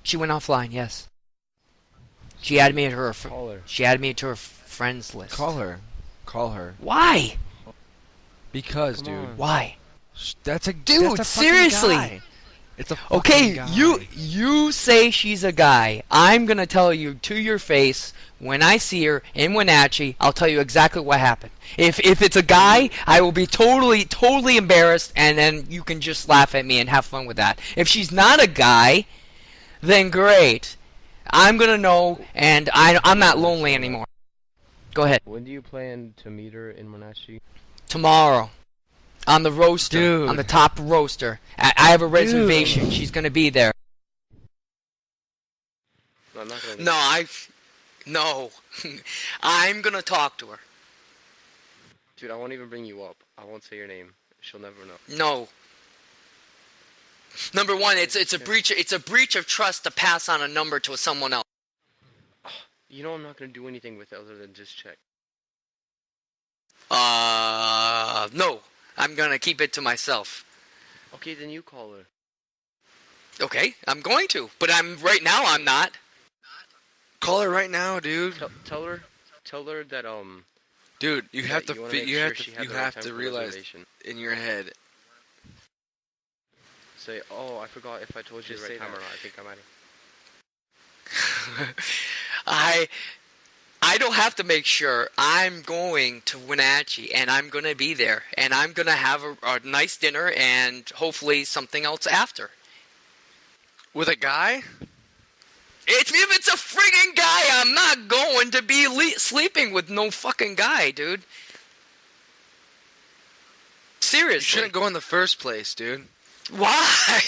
She went offline. Yes. She added me to her. Call her. She added me to her friends list. Call her. Call her. Why? Because, Come dude. on. Why? That's a Dude, that's a fucking seriously. guy. It's a fucking Okay, guy. you say she's a guy. I'm gonna tell you to your face when I see her in Wenatchee. I'll tell you exactly what happened. If it's a guy, I will be totally embarrassed, and then you can just laugh at me and have fun with that. If she's not a guy, then great. I'm gonna know, and I'm not lonely anymore. Go ahead. When do you plan to meet her in Wenatchee? Tomorrow. On the roaster. Dude. On the top roaster. I have a reservation. She's gonna be there. No, I'm not gonna. No. I'm gonna talk to her. Dude, I won't even bring you up. I won't say your name. She'll never know. No. Number one, it's a breach of trust to pass on a number to someone else. You know I'm not gonna do anything with it other than just check. No. I'm gonna keep it to myself. Okay, then you call her. Okay, I'm going to, but right now I'm not. Call her right now, dude. Tell her that Dude, you have that to wanna fi- make you sure have she to had you the right have time to for realize reservation. in your head. Say, oh, I forgot if I told you Just the right say time that. or not. I think I might have. I don't have to make sure. I'm going to Wenatchee, and I'm going to be there, and I'm going to have a nice dinner and hopefully something else after. With a guy? If it's a friggin' guy, I'm not going to be sleeping with no fucking guy, dude. Seriously. You shouldn't go in the first place, dude. Why?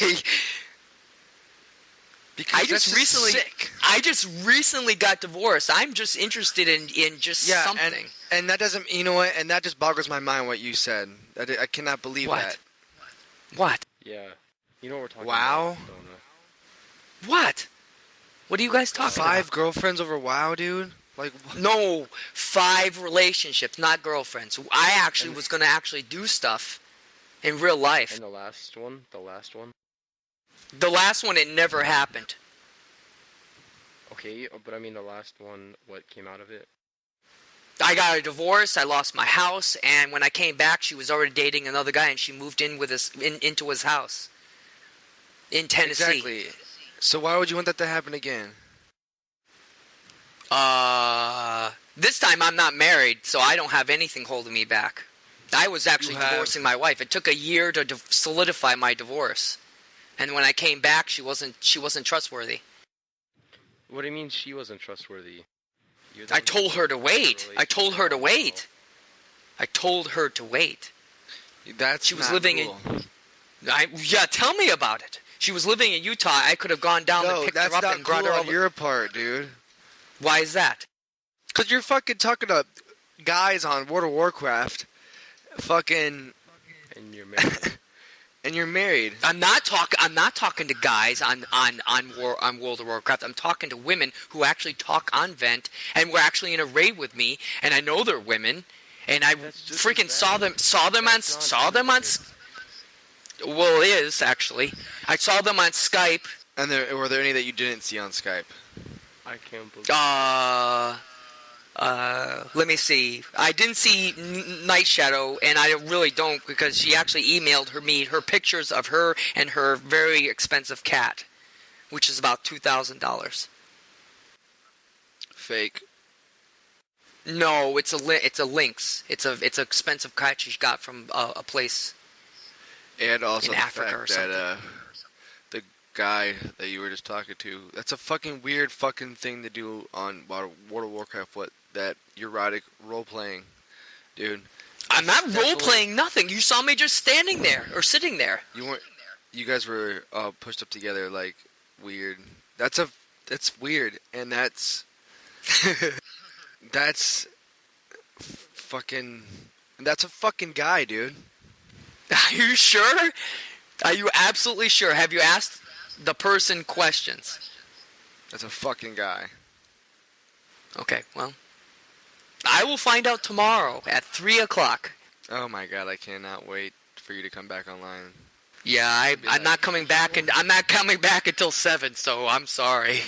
Because I that's just recently sick. I just recently got divorced. I'm just interested in just something. And that doesn't, you know what? And that just boggles my mind what you said. I cannot believe What? that. What? Yeah. You know what we're talking WoW? about, Mastdona. What? What are you guys talking about? 5 girlfriends over WoW, dude? Like, No, 5 relationships, not girlfriends. I actually was going to actually do stuff in real life. And the last one? The last one? The last one, it never happened. Okay, but I mean the last one, what came out of it? I got a divorce, I lost my house, and when I came back, she was already dating another guy, and she moved in with us into his house in Tennessee. exactly. So why would you want that to happen again? This time I'm not married, so I don't have anything holding me back. I was actually divorcing my wife. It took a year to solidify my divorce. And when I came back, she wasn't trustworthy. What do you mean she wasn't trustworthy? I told her to wait. I told her to wait. I told her to wait. That's She was not living cool. Yeah, tell me about it. She was living in Utah. I could have gone down and picked her up and brought her on over. your part, dude. Why is that? Because you're fucking talking to guys on World of Warcraft. Fucking... And you're married. And you're married. I'm not talking to guys on World of Warcraft. I'm talking to women who actually talk on Vent and were actually in a raid with me, and I know they're women, and I freaking saw them on. Well, it is actually. I saw them on Skype. And were there any that you didn't see on Skype? I can't believe Let me see. I didn't see Night Shadow, and I really don't, because she actually emailed me her pictures of her and her very expensive cat, which is about $2,000. Fake. No, it's a lynx. It's an expensive cat she got from a place And also in the Africa or fact that the guy that you were just talking to, that's a fucking weird fucking thing to do on World of Warcraft, that erotic role-playing, dude. I'm not role-playing nothing. You saw me just standing there, or sitting there. You guys were pushed up together, like, weird. That's weird, and that's that's a fucking guy, dude. Are you sure? Are you absolutely sure? Have you asked the person questions? That's a fucking guy. Okay, well, I will find out tomorrow at 3 o'clock. Oh my god, I cannot wait for you to come back online. Yeah, I'm not coming back, and I'm not coming back until 7. So I'm sorry.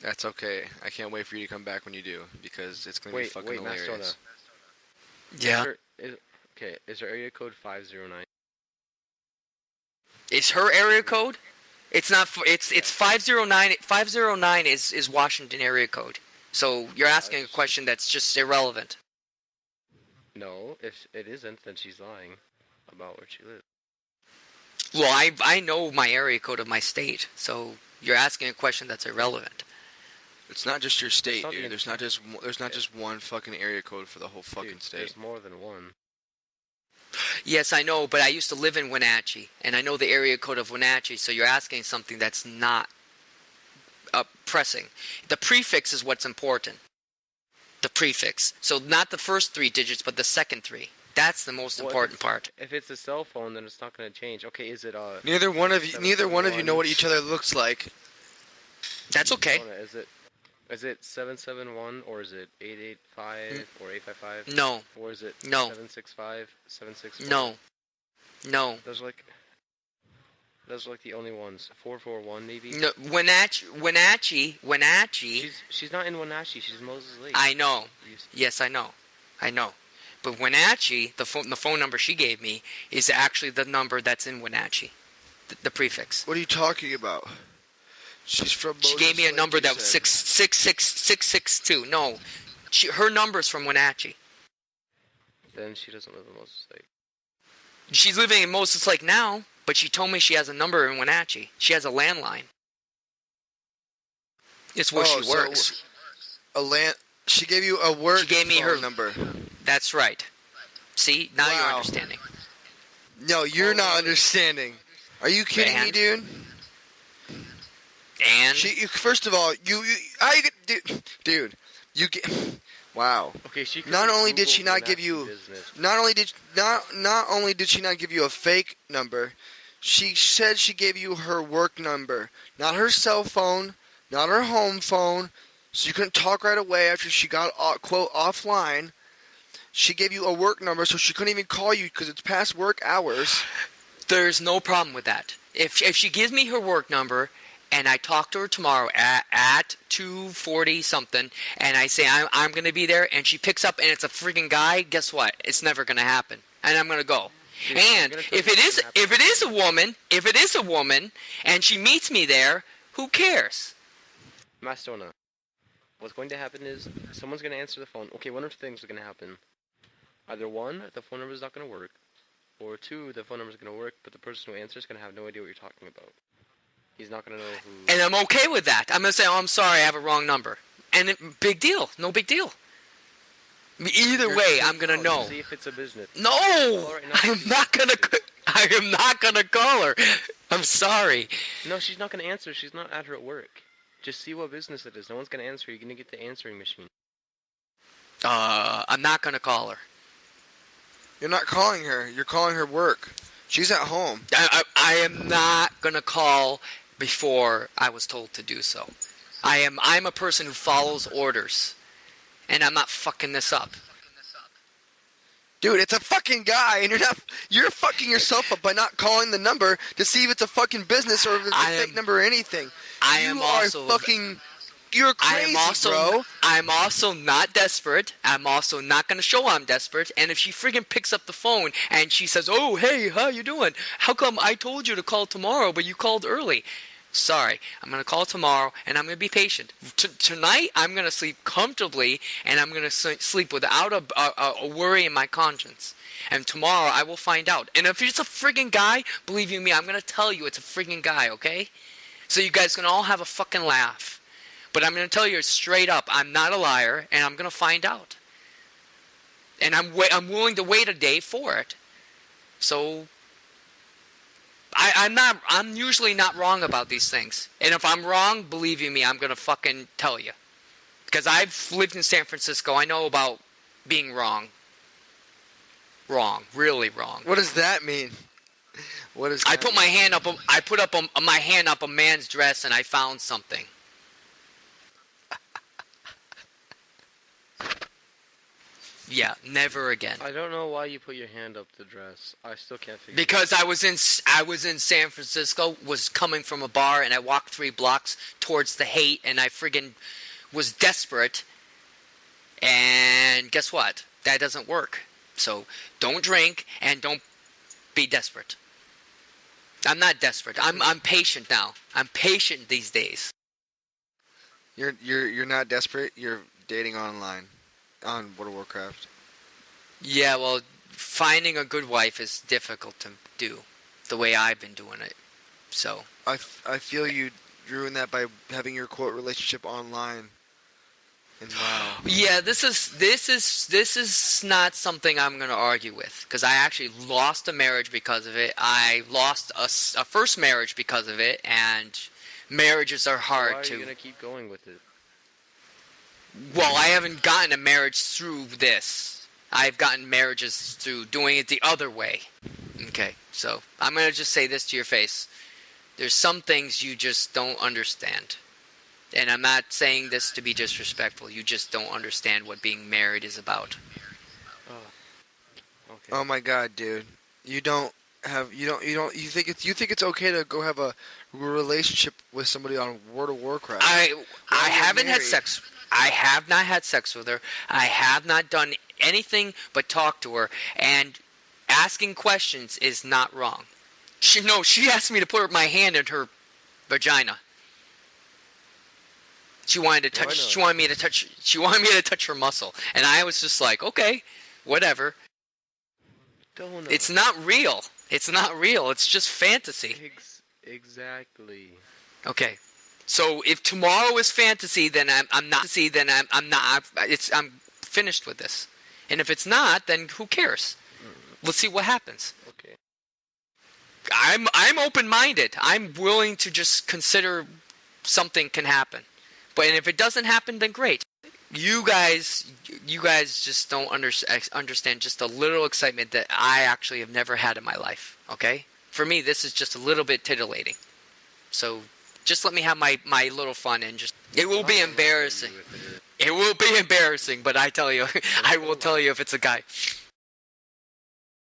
That's okay. I can't wait for you to come back when you do, because it's gonna be fucking hilarious. Mastdona. Yeah. Is her area code 509? Is her area code? It's not. It's 509. 509 is Washington area code. So you're asking a question that's just irrelevant. No, if it isn't, then she's lying about where she lives. Well, I know my area code of my state, so you're asking a question that's irrelevant. It's not just your state, not dude. even- There's not just one fucking area code for the whole fucking Dude, state. There's more than one. Yes, I know, but I used to live in Wenatchee, and I know the area code of Wenatchee, so you're asking something that's not pressing. The prefix is what's important. The prefix. So not the first 3 digits, but the second 3. That's the most important part. If it's a cell phone, then it's not going to change. Okay, is it Neither one of you know what each other looks like. That's okay. Is it 771 or is it 885 or 855? No. Or is it No. 765, 764? No. Those are like the only ones. 441 maybe. No. Wenatchee. She's not in Wenatchee. She's in Moses Lake. I know. Yes, I know. But Wenatchee, the phone number she gave me is actually the number that's in Wenatchee. The prefix. What are you talking about? She's from Moses She gave me a Lake, number you that was said. 662. No, her number's from Wenatchee. Then she doesn't live in Moses Lake. She's living in Moses Lake now, but she told me she has a number in Wenatchee. She has a landline. It's where she works. She gave you a work She gave me phone her number. That's right. See, now you're Wow. understanding. No, you're not understanding. Are you kidding me, dude? And First of all, dude, you get. Wow. Okay, she. Not only did Google she not give Wenatchee you, business. not only did she not give you a fake number, she said she gave you her work number, not her cell phone, not her home phone, so you couldn't talk right away after she got quote offline. She gave you a work number, so she couldn't even call you because it's past work hours. there's no problem with that. If she gives me her work number, and I talk to her tomorrow at 2:40 something, and I say I'm going to be there, and she picks up and it's a freaking guy, guess what? It's never going to happen, and I'm going to go. Dude, And if it is a woman, and she meets me there, who cares? Mastdona. What's going to happen is someone's going to answer the phone. Okay, one of two things are going to happen. Either 1, the phone number is not going to work, or 2, the phone number is going to work, but the person who answers is going to have no idea what you're talking about. He's not going to know who... And I'm okay with that. I'm going to say, oh, I'm sorry, I have a wrong number. And big deal. No big deal. Either way, I'm going to know. See if it's a business. No! Right now. I am not going to call her. I'm sorry. No, she's not going to answer. She's not at her at work. Just see what business it is. No one's going to answer. You're going to get the answering machine. I'm not going to call her. You're not calling her. You're calling her work. She's at home. I am not going to call before I was told to do so. I'm a person who follows orders. And I'm not fucking this up. Dude, it's a fucking guy, and you're fucking yourself up by not calling the number to see if it's a fucking business or if it's a fake number or anything. You're crazy, bro. I'm also not desperate. I'm also not going to show I'm desperate. And if she friggin' picks up the phone and she says, oh, hey, how you doing? How come I told you to call tomorrow, but you called early? Sorry, I'm going to call tomorrow, and I'm going to be patient. Tonight, I'm going to sleep comfortably, and I'm going to sleep without a worry in my conscience. And tomorrow, I will find out. And if it's a friggin' guy, believe you me, I'm going to tell you it's a friggin' guy, okay? So you guys can all have a fucking laugh. But I'm going to tell you straight up, I'm not a liar, and I'm going to find out. And I'm willing to wait a day for it. So I'm usually not wrong about these things. And if I'm wrong, believe you me, I'm going to fucking tell you. Because I've lived in San Francisco. I know about being wrong. Wrong. Really wrong. What does that mean? What is that I put my hand up. I put up my hand up a man's dress, and I found something. Yeah, never again. I don't know why you put your hand up the dress. I still can't figure Because I was in San Francisco, was coming from a bar, and I walked 3 blocks towards the hate, and I friggin' was desperate. And guess what? That doesn't work. So don't drink and don't be desperate. I'm not desperate. I'm patient now. I'm patient these days. You're not desperate. You're dating online on World of Warcraft. Yeah, well, finding a good wife is difficult to do the way I've been doing it. So I feel you ruined that by having your quote relationship online. And wow. yeah, this is not something I'm going to argue with, because I actually lost a marriage because of it. I lost a first marriage because of it, and marriages are hard Why are to. you gonna keep going with it? Well, I haven't gotten a marriage through this. I've gotten marriages through doing it the other way. Okay, so I'm going to just say this to your face. There's some things you just don't understand. And I'm not saying this to be disrespectful. You just don't understand what being married is about. Oh. Okay. Oh my God, dude! You think it's okay to go have a relationship with somebody on World of Warcraft? I you're haven't had married. sex. I have not had sex with her. I have not done anything but talk to her. And asking questions is not wrong. She asked me to put my hand in her vagina. She wanted to touch. She wanted me to touch. She wanted me to touch her muscle, and I was just like, okay, whatever. Donut. It's not real. It's not real. It's just fantasy. Exactly. Okay. So if tomorrow is fantasy, then I'm not. Then I'm not. I'm finished with this. And if it's not, then who cares? Let's see what happens. Okay. I'm open-minded. I'm willing to just consider something can happen. But if it doesn't happen, then great. You guys just don't understand just a little excitement that I actually have never had in my life. Okay? For me, this is just a little bit titillating. So just let me have my little fun and just. It will be embarrassing. It will be embarrassing, but I tell you, I will tell you if it's a guy.